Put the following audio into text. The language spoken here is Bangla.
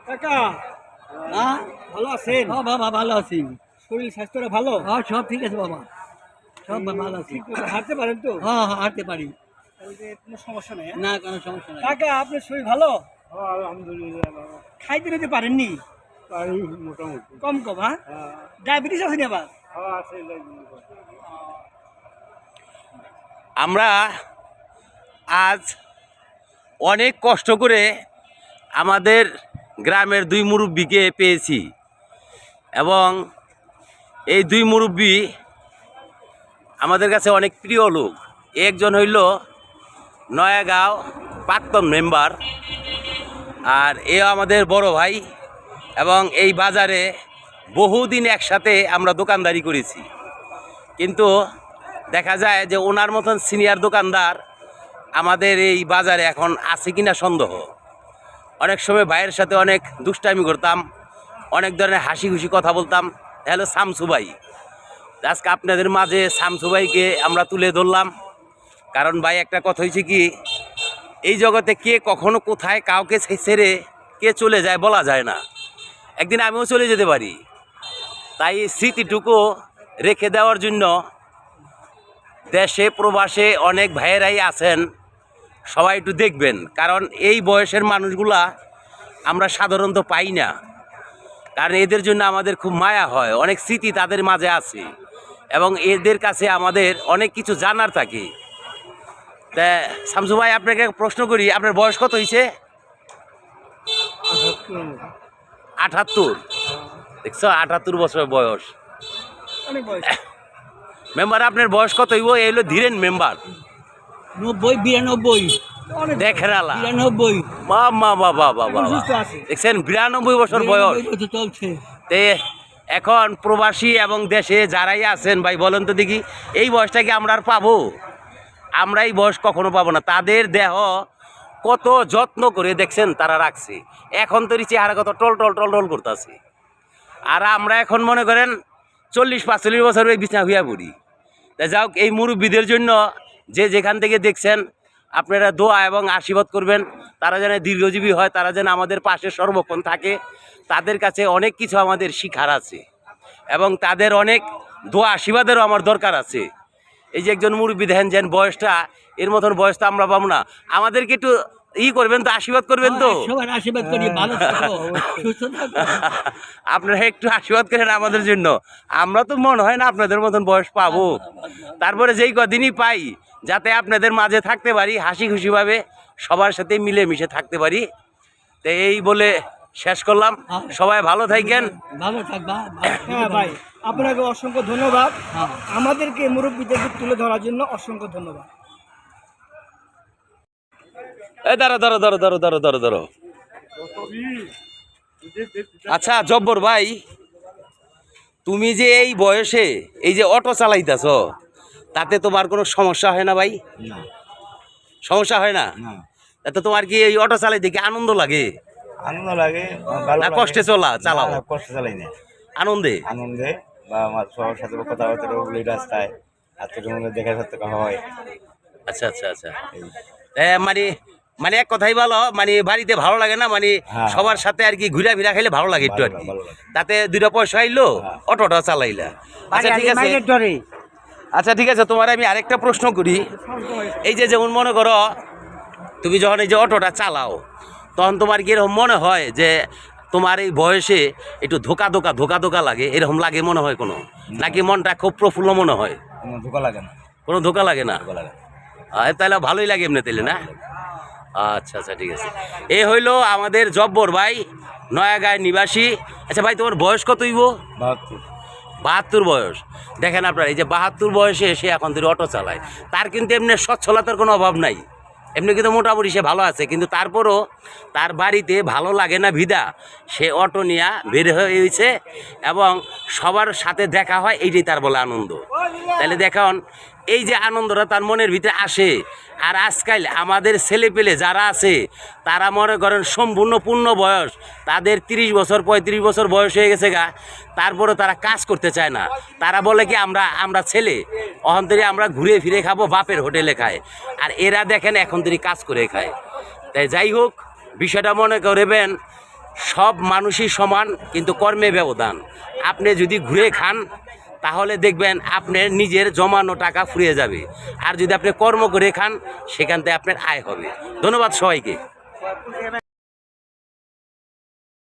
কাকা ভালো আছেন? বাবা ভালো আছি। শরীর স্বাস্থ্যটা ভালো? সব ঠিক আছে বাবা, সব ভালো আছি। হাঁটতে পারেন তো? হ্যাঁ হাঁটতে পারি, কোনো সমস্যা নেই? না কোনো সমস্যা নেই। কাকা আপনার শরীর ভালো? আলহামদুলিল্লাহ বাবা। খাইতে নিতে পারেননি? পারি মোটামুটি। কম কম? হ্যাঁ, ডায়াবেটিস আছে আবার? আছে। আমরা আজ অনেক কষ্ট করে আমাদের গ্রামের দুই মুরব্বিকে পেয়েছি এবং এই দুই মুরব্বি আমাদের কাছে অনেক প্রিয় লোক। একজন হইল নয়াগাঁও প্রাক্তন মেম্বার, আর এও আমাদের বড় ভাই এবং এই বাজারে বহুদিন একসাথে আমরা দোকানদারি করেছি, কিন্তু দেখা যায় যে ওনার মতন সিনিয়র দোকানদার আমাদের এই বাজারে এখন আছে কিনা সন্দেহ। অনেক সময় ভাইয়ের সাথে অনেক দুষ্টামি করতাম, অনেক ধরনের হাসি খুশি কথা বলতাম। হ্যালো শামসু ভাই, আজকে আপনাদের মাঝে শামসু ভাইকে আমরা তুলে ধরলাম, কারণ ভাই একটা কথা হয়েছে কি, এই জগতে কে কখনো কোথায় কাউকে ছেড়ে কে চলে যায় বলা যায় না, একদিন আমিও চলে যেতে পারি। তাই স্মৃতিটুকু রেখে দেওয়ার জন্য দেশে প্রবাসে অনেক ভাইয়েরাই আছেন, সবাই একটু দেখবেন, কারণ এই বয়সের মানুষগুলা আমরা সাধারণত পাই না, কারণ এদের জন্য আমাদের খুব মায়া হয়, অনেক স্মৃতি তাদের মাঝে আছে এবং এদের কাছে আমাদের অনেক কিছু জানার থাকে। তা শামসু ভাই, আপনাকে প্রশ্ন করি, আপনার বয়স কত হয়েছে? 78। দেখছো, 78 বছর বয়স। অনেক বয়স। মেম্বার আপনার বয়স কত হইব? এই হলো ধীরেন মেম্বার। 90 92 দেখেন আলা 92 বাবা সুস্থ আছে। দেখছেন, 92 বছর বয়স। চলছে। তে এখন প্রবাসী এবং দেশে যারাই আছেন ভাই, বলেন তো দেখি, এই বয়সটা কি আমরা আর পাবো? আমরা এই বয়স কখনো পাবো না। তাদের দেহ কত যত্ন করে দেখছেন তারা রাখছে, এখন তোরই চেহারা কত টল টল টল টল করতেছে, আর আমরা এখন মনে করেন 40-45 বছর ওই বিছানা হইয়া পড়ি। তাই যাও, এই মুরব্বীদের জন্য যে যেখান থেকে দেখছেন আপনারা দোয়া এবং আশীর্বাদ করবেন, তারা যেন দীর্ঘজীবী হয়, তারা যেন আমাদের পাশে সর্বক্ষণ থাকে। তাদের কাছে অনেক কিছু আমাদের শিখার আছে এবং তাদের অনেক দোয়া আশীর্বাদেরও আমার দরকার আছে। এই যে একজন মুরব্বী দেখেন, যেন বয়সটা, এর মতন বয়স তো আমরা পাবো না। আমাদেরকে একটু করবেন তো, আশীর্বাদ করবেন তো। সবার আশীর্বাদ করি, ভালো থাকো, সুস্থ থাকো। আপনারা একটু আশীর্বাদ করেন আমাদের জন্য। আমরা তো মনে হয় না আপনাদের মতন বয়স পাবো, তারপরে যেই কদিনই পাই যাতে আপনাদের মাঝে থাকতে পারি, হাসি খুশিভাবে সবার সাথে মিলেমিশে থাকতে পারি। তো এই বলে শেষ করলাম। সবাই ভালো থাকেন, ভালো থাকবা। হ্যাঁ ভাই, আপনাকে অসংখ্য ধন্যবাদ। আমাদেরকে মুরব্বীদেরকে তুলে ধরার জন্য অসংখ্য ধন্যবাদ। এই ধরো ধরো ধরো ধরো ধরো ধরো ধরো। আচ্ছা জব্বর ভাই, তুমি যে এই বয়সে এই যে অটো চালাইতেছ, তাতে তোমার কোনো সমস্যা হয় না ভাই? না, সমস্যা হয় না? তাতে তোমার কি এই অটো চালাইতে কি আনন্দ লাগে আনন্দ লাগে, ভালো না লাগে। কষ্টে চালাও? না, কষ্ট চালাই না, আনন্দে। আনন্দে বা আমার সবার সাথে কথাবার্তা বলি রাস্তায়, আত্মীয় মধ্যে দেখা সাথে হয়। আচ্ছা আচ্ছা আচ্ছা। মানে মানে এক কথাই ভালো, মানে বাড়িতে ভালো লাগে না, মানে হ্যাঁ। সবার সাথে আর কি ঘুরা ফিরা খাইলে ভালো লাগে একটু আর কি। ভালো লাগে। তাতে 2 পয়সা আইলো, অটোটা চালাইলা। আচ্ছা ঠিক আছে, আচ্ছা ঠিক আছে, তোমার আমি আরেকটা প্রশ্ন করি। এই যে যেমন মনে করো, তুমি যখন এই যে অটোটা চালাও, তখন তোমার কি এরকম মনে হয় যে তোমার এই বয়সে একটু ধোকা ধোকা লাগে, এরকম লাগে মনে হয় কোনো, নাকি মনটা খুব প্রফুল্ল মনে হয়? কোনো ধোকা লাগে না, কোনো ধোকা লাগে না? ধোকা লাগে না। তাহলে ভালোই লাগে এমনি তাইলে, না? আচ্ছা আচ্ছা ঠিক আছে। এ হইলো আমাদের জব্বর ভাই, নয়াগাঁয়ের নিবাসী। আচ্ছা ভাই, তোমার বয়স কত হইব? 72 বয়স। দেখেন আপনার, এই যে 72 বয়সে এসে এখন ধরে অটো চালায়, তার কিন্তু এমনি সচ্ছলতার কোনো অভাব নাই, এমনি কিন্তু মোটামুটি সে ভালো আছে, কিন্তু তারপরও তার বাড়িতে ভালো লাগে না ভিদা সে অটো নিয়ে বের হয়েছে এবং সবার সাথে দেখা হয়, এইটাই তার বলে আনন্দ। তাহলে দেখুন, এই যে আনন্দটা তার মনের ভিতরে আসে। আর আজকাল আমাদের ছেলেপেলে যারা আছে, তারা মনে করেন সম্পূর্ণ পূর্ণ বয়স, তাদের 30 বছর 35 বছর বয়স হয়ে গেছে গা, তারপরে তারা কাজ করতে চায় না। তারা বলে কি, আমরা ছেলে অহন্তরি আমরা ঘুরে ফিরে খাবো, বাপের হোটেলে খায়। আর এরা দেখেন এখন তিনি কাজ করে খায়। তাই যাই হোক, বিষয়টা মনে করবেন সব মানুষই সমান, কিন্তু কর্মে ব্যবধান। আপনি যদি ঘুরে খান তাহলে দেখবেন আপনার নিজের জমানো টাকা ফুরিয়ে যাবে, আর যদি আপনি কর্ম করে খান সেখান থেকে আপনার আয় হবে। ধন্যবাদ সবাইকে।